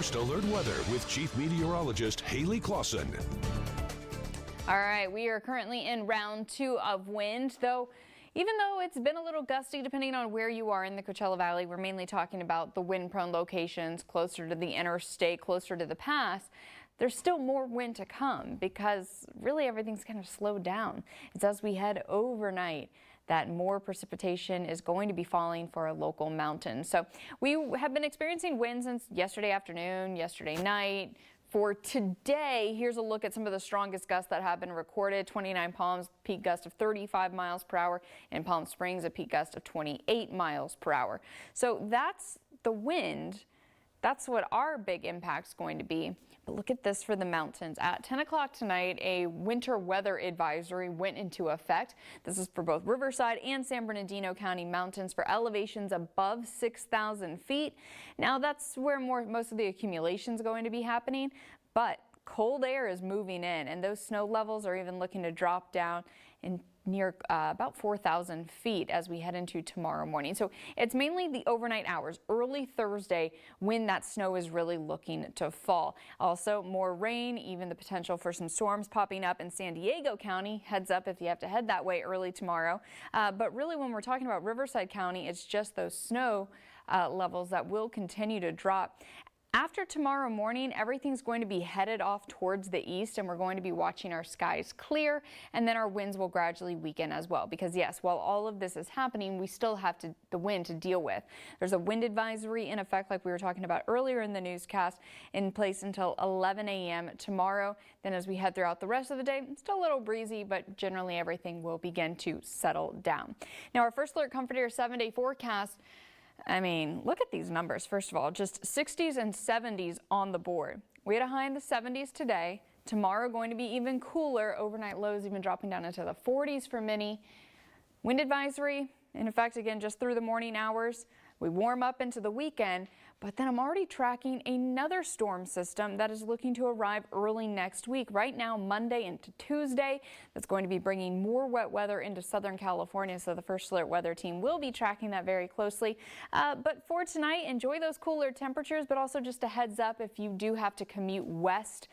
First Alert Weather with Chief Meteorologist Haley Clawson. All right, we are currently in round 2 of wind, though. Even though it's been a little gusty depending on where you are in the Coachella Valley, we're mainly talking about the wind-prone locations closer to the interstate, closer to the pass. There's still more wind to come because really everything's kind of slowed down. It's as we head overnight that more precipitation is going to be falling for our local mountains. So we have been experiencing winds since yesterday afternoon, yesterday night. For today, here's a look at some of the strongest gusts that have been recorded. 29 Palms, peak gust of 35 miles per hour, and Palm Springs, a peak gust of 28 miles per hour. So that's the wind. That's what our big impact's going to be. But look at this for the mountains. At 10 o'clock tonight, a winter weather advisory went into effect. This is for both Riverside and San Bernardino County mountains for elevations above 6,000 feet. Now that's where most of the accumulation is going to be happening, but cold air is moving in, and those snow levels are even looking to drop down in near about 4,000 feet as we head into tomorrow morning. So it's mainly the overnight hours, early Thursday, when that snow is really looking to fall. Also more rain, even the potential for some storms popping up in San Diego County. Heads up if you have to head that way early tomorrow. But really when we're talking about Riverside County, it's just those snow levels that will continue to drop. After tomorrow morning, everything's going to be headed off towards the east, and we're going to be watching our skies clear, and then our winds will gradually weaken as well. Because yes, while all of this is happening, we still have the wind to deal with. There's a wind advisory in effect, like we were talking about earlier in the newscast, in place until 11 a.m. tomorrow. Then as we head throughout the rest of the day, it's still a little breezy, but generally everything will begin to settle down. Now our First Alert Comforter 7-day forecast. I mean, look at these numbers. First of all, just 60s and 70s on the board. We had a high in the 70s today. Tomorrow going to be even cooler. Overnight lows even dropping down into the 40s for many. Wind advisory in effect again just through the morning hours. We warm up into the weekend, but then I'm already tracking another storm system that is looking to arrive early next week. Right now, Monday into Tuesday, that's going to be bringing more wet weather into Southern California. So the First Alert Weather team will be tracking that very closely. But for tonight, enjoy those cooler temperatures, but also just a heads up, if you do have to commute west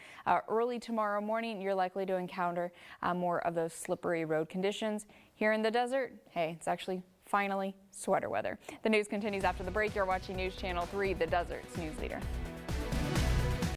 early tomorrow morning, you're likely to encounter more of those slippery road conditions. Here in the desert, hey, it's actually finally sweater weather. The news continues after the break. You're watching News Channel 3, the Desert's news leader.